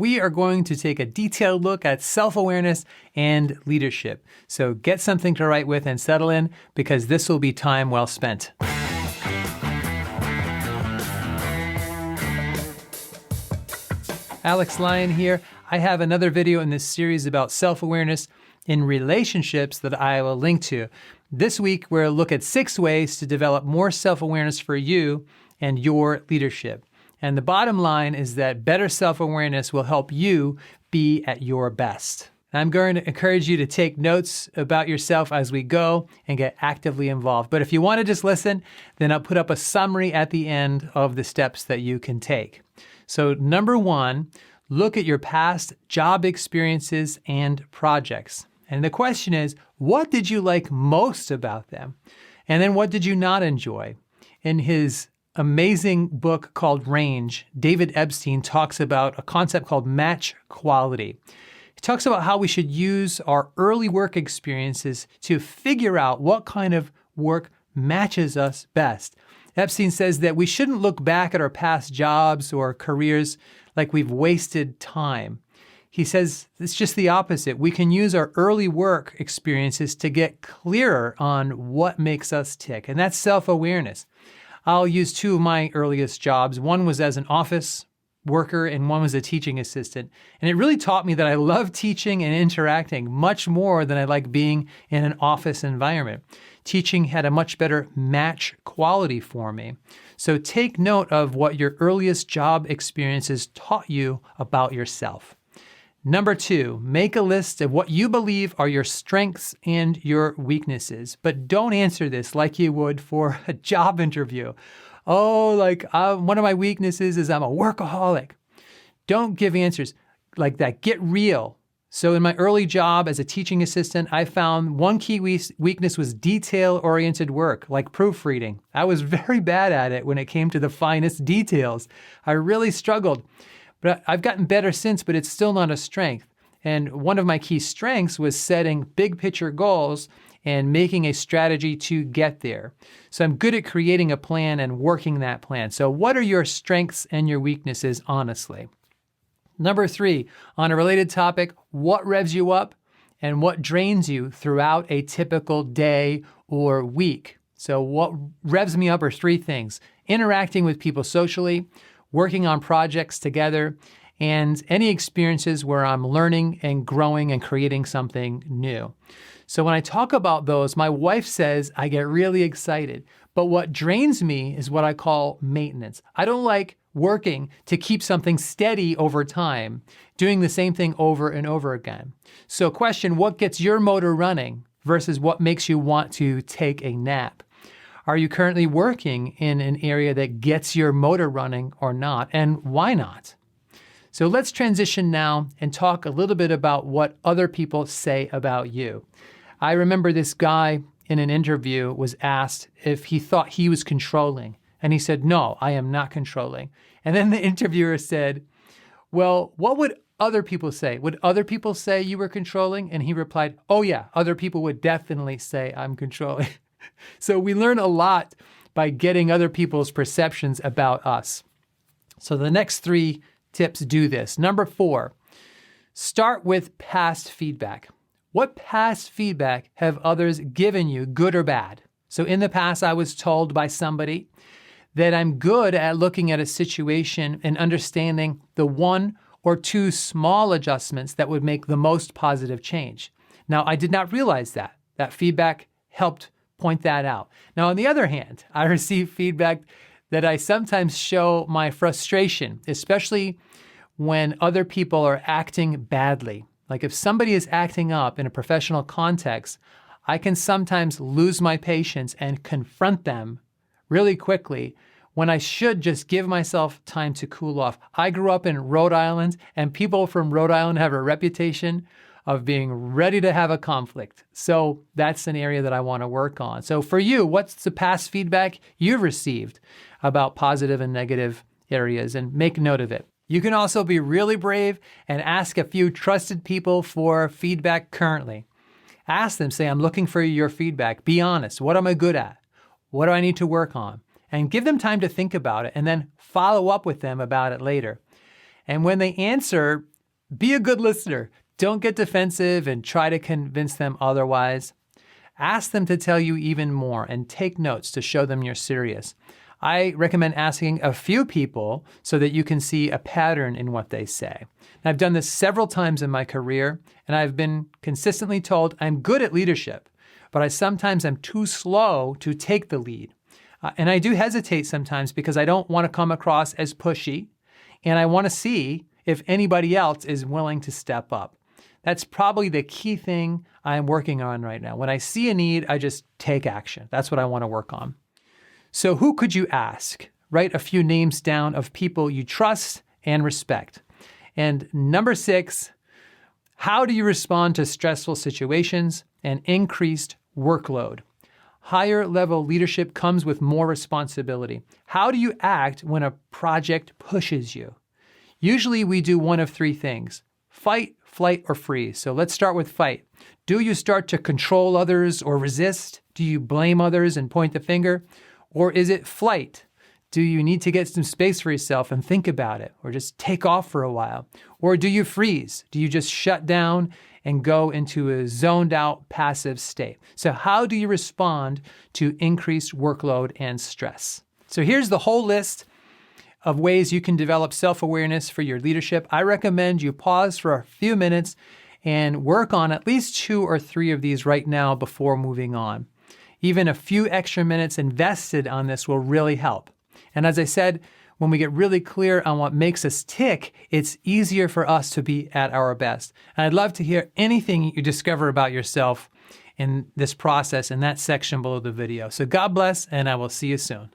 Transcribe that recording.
we are going to take a detailed look at self-awareness and leadership. So get something to write with and settle in, because this will be time well spent. Alex Lyon here. I have another video in this series about self-awareness in relationships that I will link to. This week, we'll look at 6 ways to develop more self-awareness for you and your leadership. And the bottom line is that better self-awareness will help you be at your best. I'm going to encourage you to take notes about yourself as we go and get actively involved. But if you want to just listen, then I'll put up a summary at the end of the steps that you can take. So number 1, look at your past job experiences and projects. And the question is, what did you like most about them? And then what did you not enjoy? In his amazing book called Range, David EPSTEIN talks about a concept called match quality. He talks about how we should use our early work experiences to figure out what kind of work matches us best. EPSTEIN says that we shouldn't look back at our past jobs or careers like we've wasted time. He says it's just the opposite. We can use our early work experiences to get clearer on what makes us tick, and that's self-awareness. I'll use 2 of my earliest jobs. One was as an office worker and one was a teaching assistant. And it really taught me that I love teaching and interacting much more than I like being in an office environment. Teaching had a much better match quality for me. So take note of what your earliest job experiences taught you about yourself. Number 2, make a list of what you believe are your strengths and your weaknesses. But don't answer this like you would for a job interview. Oh, one of my weaknesses is I'm a workaholic. Don't give answers like that. Get real. So in my early job as a teaching assistant, I found one key weakness was detail-oriented work, like proofreading. I was very bad at it when it came to the finest details. I really struggled. But I've gotten better since, but it's still not a strength. And one of my key strengths was setting big picture goals and making a strategy to get there. So I'm good at creating a plan and working that plan. So what are your strengths and your weaknesses, honestly? Number 3, on a related topic, what revs you up and what drains you throughout a typical day or week? So what revs me up are 3 things: interacting with people socially, working on projects together, and any experiences where I'm learning and growing and creating something new. So when I talk about those, my wife says I get really excited. But what drains me is what I call maintenance. I don't like working to keep something steady over time, doing the same thing over and over again. So question, what gets your motor running versus what makes you want to take a nap? Are you currently working in an area that gets your motor running or not? And why not? So let's transition now and talk a little bit about what other people say about you. I remember this guy in an interview was asked if he thought he was controlling. And he said, "No, I am not controlling." And then the interviewer said, "Well, what would other people say? Would other people say you were controlling?" And he replied, "Oh yeah, other people would definitely say I'm controlling." So we learn a lot by getting other people's perceptions about us. So the next 3 tips do this. Number 4, start with past feedback. What past feedback have others given you, good or bad? So in the past, I was told by somebody that I'm good at looking at a situation and understanding the 1 or 2 small adjustments that would make the most positive change. Now, I did not realize that. That feedback helped point that out. Now, on the other hand, I receive feedback that I sometimes show my frustration, especially when other people are acting badly. Like if somebody is acting up in a professional context, I can sometimes lose my patience and confront them really quickly when I should just give myself time to cool off. I grew up in Rhode Island, and people from Rhode Island have a reputation of being ready to have a conflict. So that's an area that I want to work on. So for you, what's the past feedback you've received about positive and negative areas? And make note of it. You can also be really brave and ask a few trusted people for feedback currently. Ask them, say, I'm looking for your feedback. Be honest. What am I good at? What do I need to work on? And give them time to think about it and then follow up with them about it later. And when they answer Be a good listener. Don't get defensive and try to convince them otherwise. Ask them to tell you even more and take notes to show them you're serious. I recommend asking a few people so that you can see a pattern in what they say. And I've done this several times in my career, and I've been consistently told I'm good at leadership, but I sometimes am too slow to take the lead. And I do hesitate sometimes because I don't want to come across as pushy, and I want to see if anybody else is willing to step up. That's probably the key thing I'm working on right now. When I see a need, I just take action. That's what I want to work on. So who could you ask? Write a few names down of people you trust and respect. And number 6, how do you respond to stressful situations and increased workload? Higher level leadership comes with more responsibility. How do you act when a project pushes you? Usually we do one of 3 things: fight, flight, or freeze. So let's start with fight. Do you start to control others or resist? Do you blame others and point the finger? Or is it flight? Do you need to get some space for yourself and think about it, or just take off for a while? Or do you freeze? Do you just shut down and go into a zoned out passive state? So how do you respond to increased workload and stress? So here's the whole list of ways you can develop self-awareness for your leadership. I recommend you pause for a few minutes and work on at least 2 or 3 of these right now before moving on. Even a few extra minutes invested on this will really help. And as I said, when we get really clear on what makes us tick, it's easier for us to be at our best. And I'd love to hear anything you discover about yourself in this process in that section below the video. So God bless, and I will see you soon.